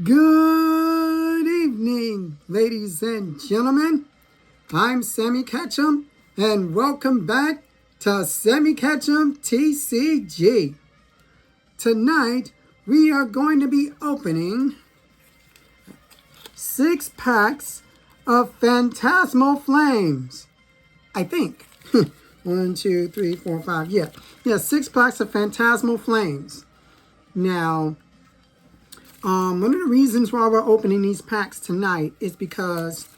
Good evening, ladies and gentlemen. I'm Sammy Ketchum, and welcome back to Sammy Ketchum TCG. Tonight, we are going to be opening 6 packs of Phantasmal Flames. I think. 1, 2, 3, 4, 5. Yeah, 6 packs of Phantasmal Flames. Now, one of the reasons why we're opening these packs tonight is because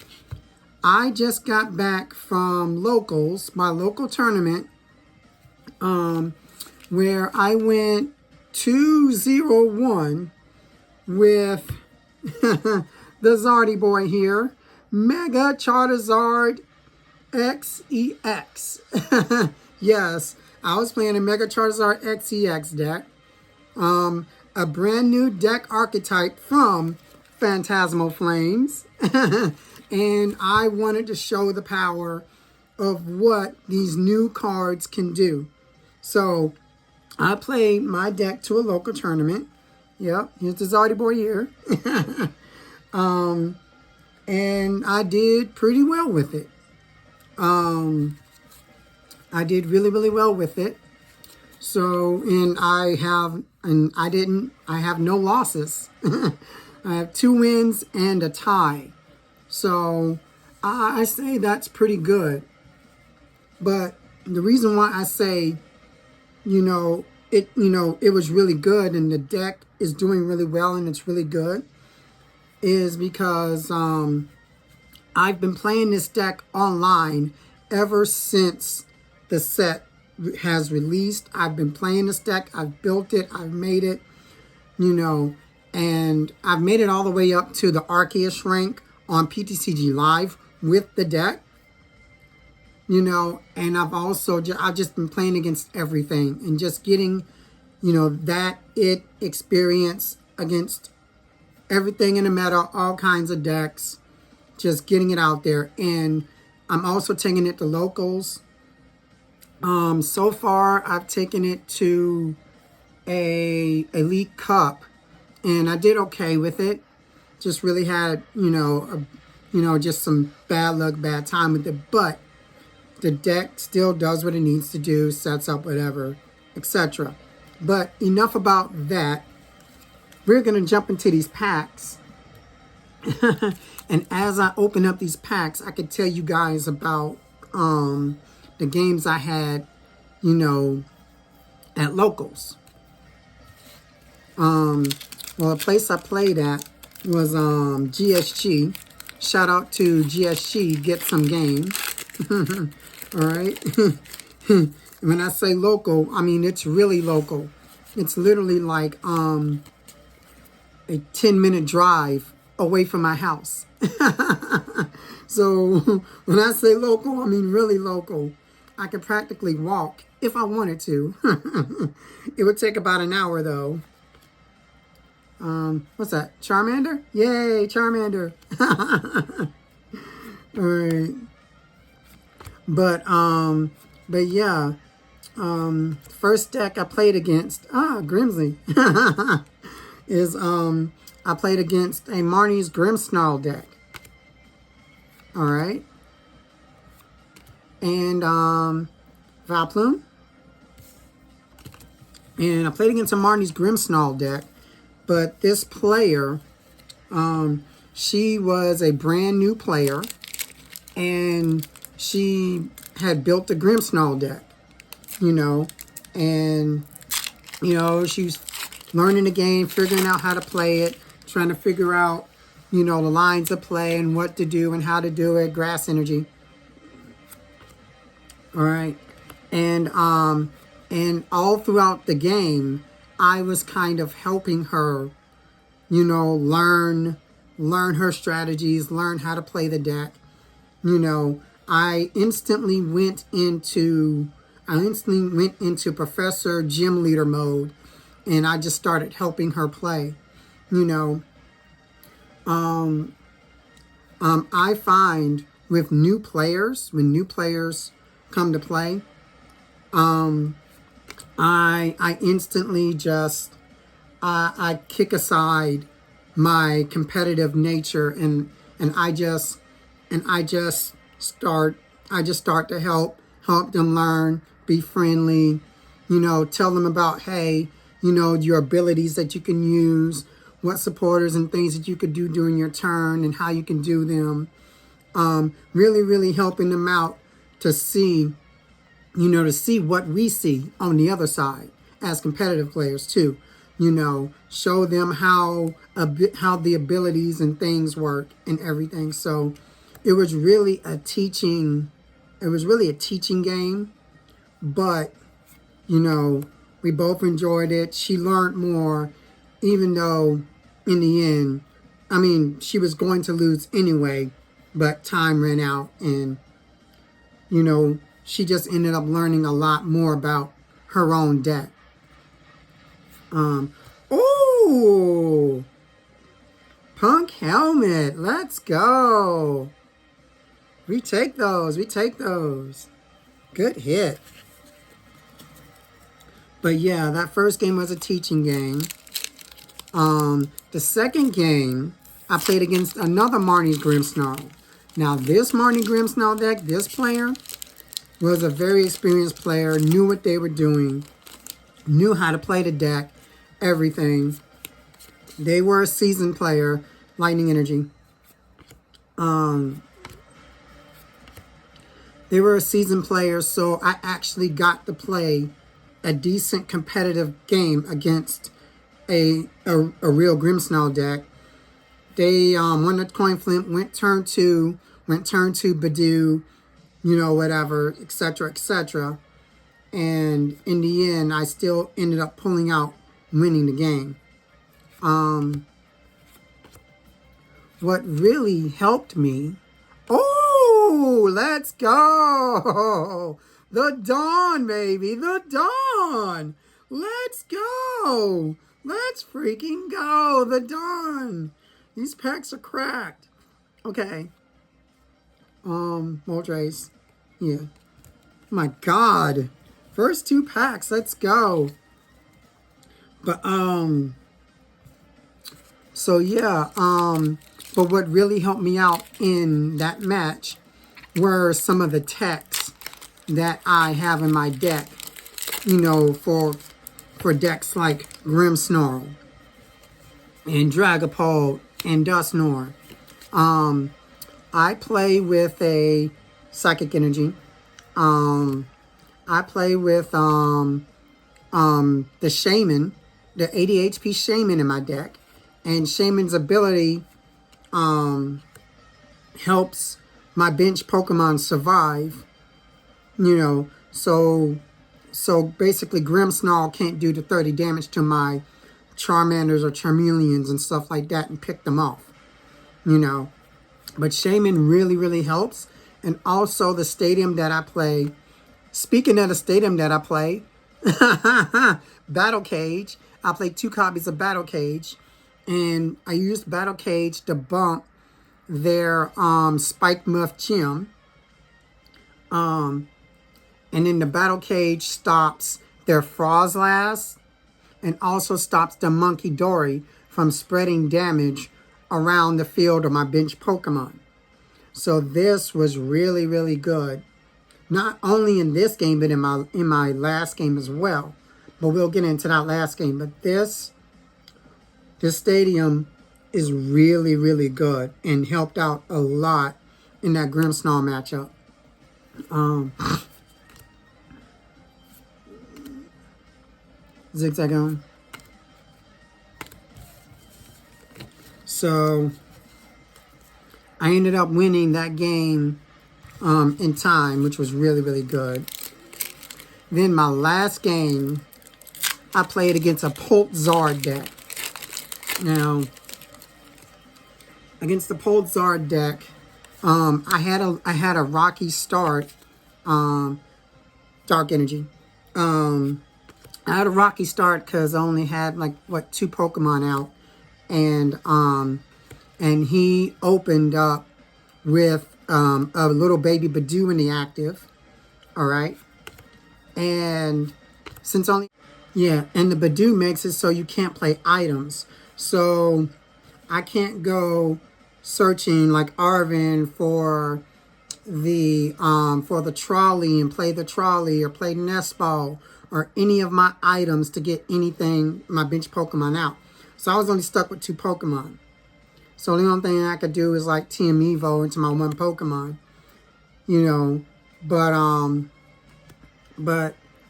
I just got back from Locals, my local tournament, where I went 2-0-1 with the Zardy boy here, Mega Charizard XEX. Yes, I was playing a Mega Charizard XEX deck. A brand new deck archetype from Phantasmal Flames. And I wanted to show the power of what these new cards can do. So I played my deck to a local tournament. Yep, here's the Zardy boy here. And I did pretty well with it. I did really well with it. So, I have no losses. I have 2 wins and a tie. So, I say that's pretty good. But the reason why I say, it was really good and the deck is doing really well and it's really good is because I've been playing this deck online ever since the set has released. I've been playing this deck. I've built it. I've made it, and I've made it all the way up to the Arceus rank on PTCG Live with the deck, and I've just been playing against everything and just getting, that experience against everything in the meta, all kinds of decks, just getting it out there. And I'm also taking it to Locals. So far, I've taken it to a Elite Cup, and I did okay with it. Just really had, just some bad luck, bad time with it. But the deck still does what it needs to do, sets up whatever, etc. But enough about that. We're going to jump into these packs. And as I open up these packs, I could tell you guys about the games I had, at Locals. Well, the place I played at was GSG. Shout out to GSG, get some game. All right. When I say local, I mean it's really local. It's literally like a 10-minute drive away from my house. So when I say local, I mean really local. I could practically walk if I wanted to. It would take about an hour though. What's that? Charmander? Yay, Charmander. All right. But yeah. First deck I played against, Grimsley, is I played against a Marnie's Grimmsnarl deck. All right. And Valplume. And I played against a Marnie's Grimmsnarl deck. But this player, she was a brand new player. And she had built a Grimmsnarl deck. And, she was learning the game, figuring out how to play it, trying to figure out, the lines of play and what to do and how to do it, grass energy. All right. And all throughout the game, I was kind of helping her, learn her strategies, learn how to play the deck. I instantly went into Professor Gym Leader mode, and I just started helping her play. I find with new players, when new players come to play, I instantly just I kick aside my competitive nature, and I just and I just start to help them learn, be friendly, tell them about, hey, your abilities that you can use, what supporters and things that you could do during your turn and how you can do them. Really, really helping them out to see, to see what we see on the other side as competitive players too. Show them how the abilities and things work and everything. So it was really a teaching. It was really a teaching game, but we both enjoyed it. She learned more, even though in the end, I mean, she was going to lose anyway, but time ran out, and she just ended up learning a lot more about her own deck. Oh, Punk Helmet, let's go. We take those. Good hit. But yeah, that first game was a teaching game. The second game, I played against another Marnie Grimmsnarl. Now, this Marnie Grimmsnarl deck, this player was a very experienced player, knew what they were doing, knew how to play the deck, everything. They were a seasoned player, Lightning Energy. They were a seasoned player, so I actually got to play a decent competitive game against a real Grimmsnarl deck. They won the coin flip, went turn two Badoo, whatever, etc., etc. And in the end, I still ended up pulling out, winning the game. What really helped me, let's go! The Dawn, baby, the Dawn! Let's go! Let's freaking go! The Dawn! These packs are cracked. Okay. Moltres. Yeah. My God. First two packs, let's go. But, so yeah, but what really helped me out in that match were some of the techs that I have in my deck, for decks like Grimmsnarl and Dragapult and Dusknoir. I play with a Psychic Energy. I play with the Shaman, the 80 HP Shaman in my deck. And Shaman's ability helps my bench Pokemon survive. So basically Grimmsnarl can't do the 30 damage to my Charmanders or Charmeleons and stuff like that and pick them off. But Shaman really, really helps. And also the stadium that I play. Speaking of the stadium that I play, Battle Cage. I play 2 copies of Battle Cage. And I used Battle Cage to bump their Spike Muff Gym. And then the Battle Cage stops their Frozlast and also stops the Monkey Dory from spreading damage around the field of my bench Pokemon. So this was really, really good. Not only in this game, but in my last game as well. But we'll get into that last game. But this stadium is really, really good and helped out a lot in that Grimmsnarl matchup. Zigzag on. So I ended up winning that game in time, which was really, really good. Then my last game, I played against a Poltzard deck. Now, against the Poltzard deck, I had a rocky start. Dark Energy. I had a rocky start because I only had 2 Pokemon out, and he opened up with a little baby Badoo in the active. All right, and and the Badoo makes it so you can't play items. So I can't go searching like Arvin for the trolley and play the trolley or play nest ball or any of my items to get anything, my bench Pokemon out. So I was only stuck with 2 Pokemon. So the only thing I could do is like TM Evo into my 1 Pokemon, you know. But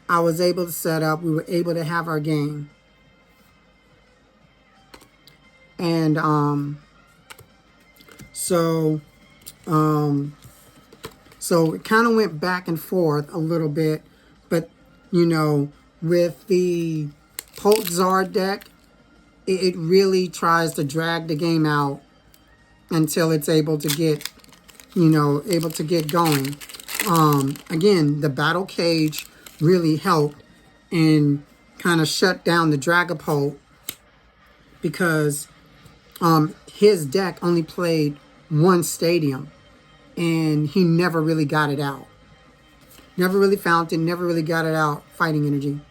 I was able to set up. We were able to have our game, and so it kind of went back and forth a little bit, but you know, with the Pult Zard deck, it really tries to drag the game out until it's able to get, you know, going. Again, the battle cage really helped and kind of shut down the Dragapult because his deck only played 1 stadium and he never really got it out. Never really found it, never really got it out, fighting energy.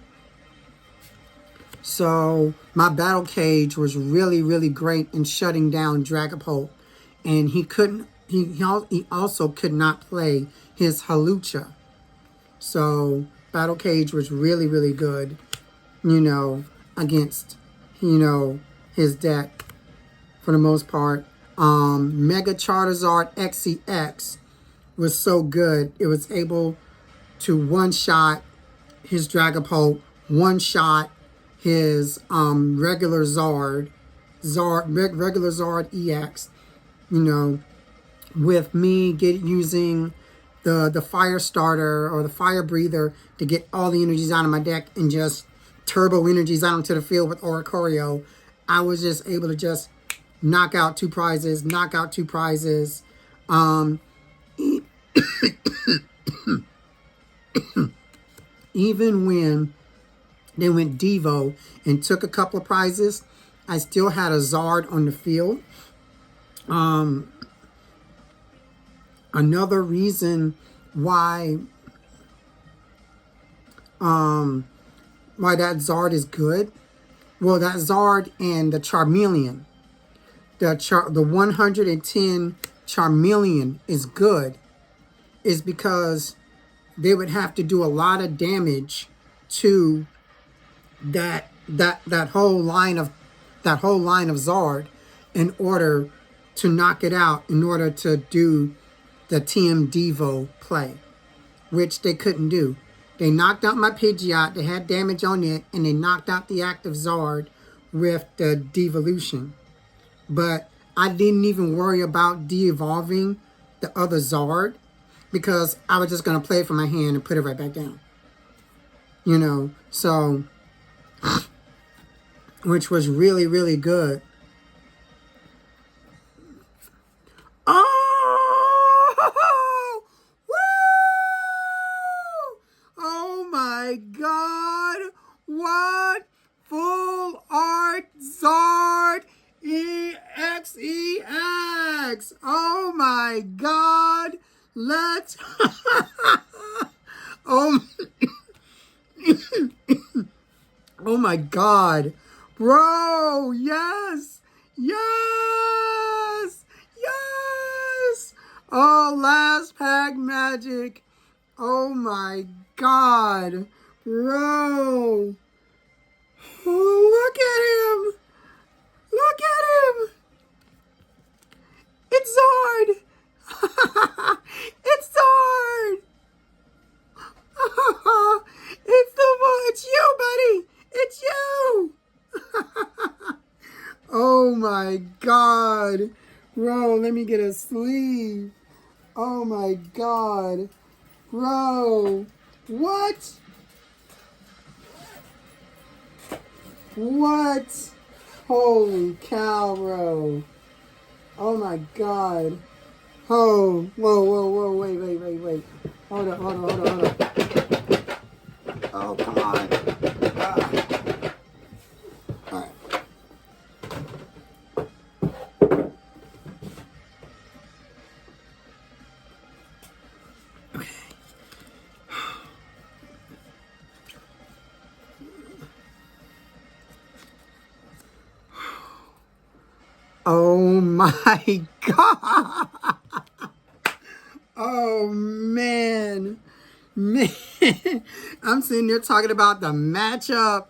So my battle cage was really, really great in shutting down Dragapult. And he also could not play his Halucha. So battle cage was really, really good, you know, against, you know, his deck for the most part. Mega Charizard XEX was so good. It was able to one-shot his Dragapult, one-shot his regular Zard EX, you know, with me using the fire starter or the fire breather to get all the energies out of my deck and just turbo energies out into the field with Oricorio. I was just able to just knock out 2 prizes, even when they went Devo and took a couple of prizes, I still had a Zard on the field. Another reason why that Zard is good, well, that Zard and the Charmeleon, the 110 Charmeleon is good, is because they would have to do a lot of damage to that whole line of Zard in order to knock it out, in order to do the TM Devo play, which they couldn't do. They knocked out my Pidgeot, they had damage on it, and they knocked out the active Zard with the Devolution. But I didn't even worry about de-evolving the other Zard because I was just going to play it from my hand and put it right back down. You know, so, which was really, really good. Oh! Woo! Oh my God! What? Full Art Zard EXEX! Oh my God! Let's... oh... oh my God. Bro, yes! Yes! Yes! Oh, last pack magic. Oh my God. Bro. Oh, look at him. Look at him. It's Zard. It's Zard. It's you, buddy. It's you. Oh my God. Bro, let me get a sleeve. Oh my God. Bro. What? What? Holy cow, bro. Oh my God. Oh, whoa, wait. Hold up. Oh, come on. All right. Okay. Oh my God. Oh man. Man. I'm sitting there talking about the matchup.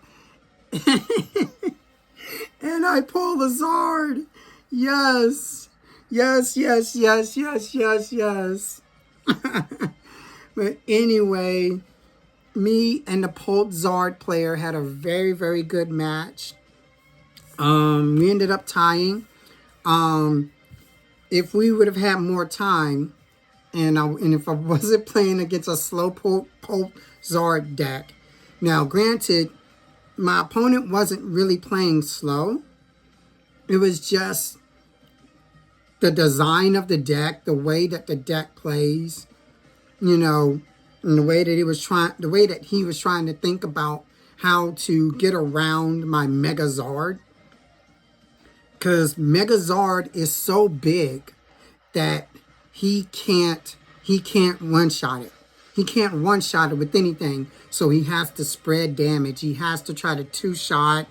And I pull the Zard. Yes. Yes, yes, yes, yes, yes, yes. But anyway, me and the Polt Zard player had a very, very good match. We ended up tying. If we would have had more time, and if I wasn't playing against a slow Polt Zard deck. Now, granted, my opponent wasn't really playing slow. It was just the design of the deck, the way that the deck plays, you know, and the way that he was trying to think about how to get around my Mega Zard. Because Mega Zard is so big that he can't one-shot it. He can't one-shot it with anything. So he has to spread damage. He has to try to two-shot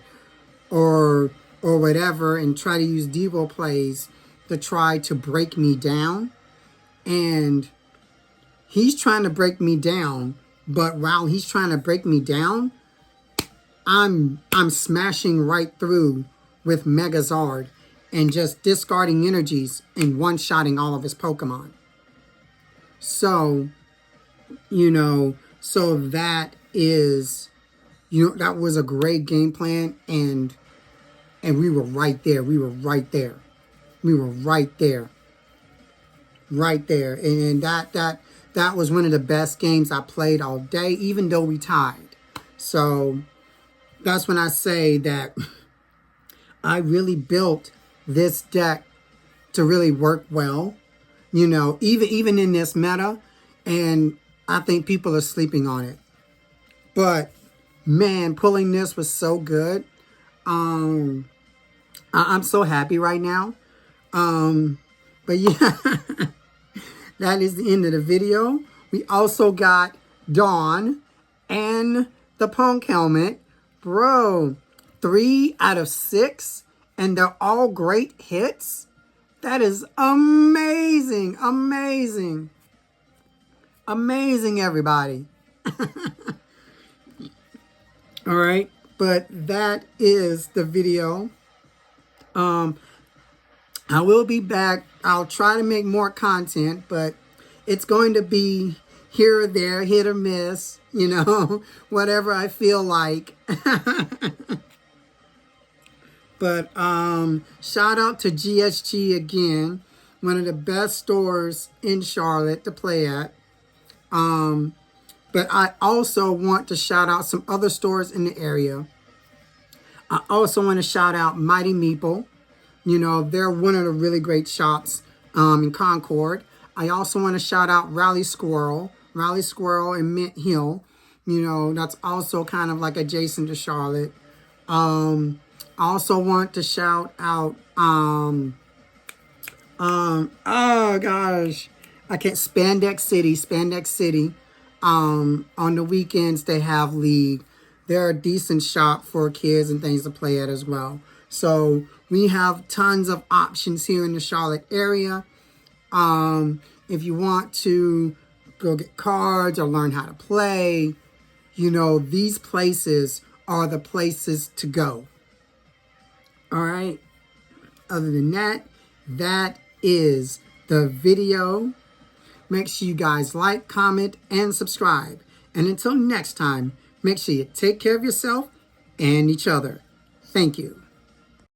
or whatever and try to use Devo plays to try to break me down. And he's trying to break me down, but while he's trying to break me down, I'm smashing right through with Mega Zard and just discarding energies and one-shotting all of his Pokemon. So, so that is, that was a great game plan, and we were right there. We were right there. We were right there. Right there. And that was one of the best games I played all day, even though we tied. So that's when I say that I really built this deck to really work well, even in this meta, and I think people are sleeping on it. But man, pulling this was so good. I'm so happy right now. But yeah, that is the end of the video. We also got Dawn and the Punk helmet. Bro, 3 out of 6, and they're all great hits. That is amazing, amazing, amazing, everybody. All right, but that is the video. I will be back. I'll try to make more content, but it's going to be here or there, hit or miss, whatever I feel like. But shout out to GSG again, one of the best stores in Charlotte to play at. But I also want to shout out some other stores in the area. I also want to shout out Mighty Meeple. They're one of the really great shops in Concord. I also want to shout out Rally Squirrel in Mint Hill. That's also kind of like adjacent to Charlotte. I also want to shout out, oh gosh, Spandex City. On the weekends they have league. They're a decent shop for kids and things to play at as well. So we have tons of options here in the Charlotte area. If you want to go get cards or learn how to play, these places are the places to go. All right. Other than that, that is the video. Make sure you guys like, comment, and subscribe. And until next time, make sure you take care of yourself and each other. Thank you.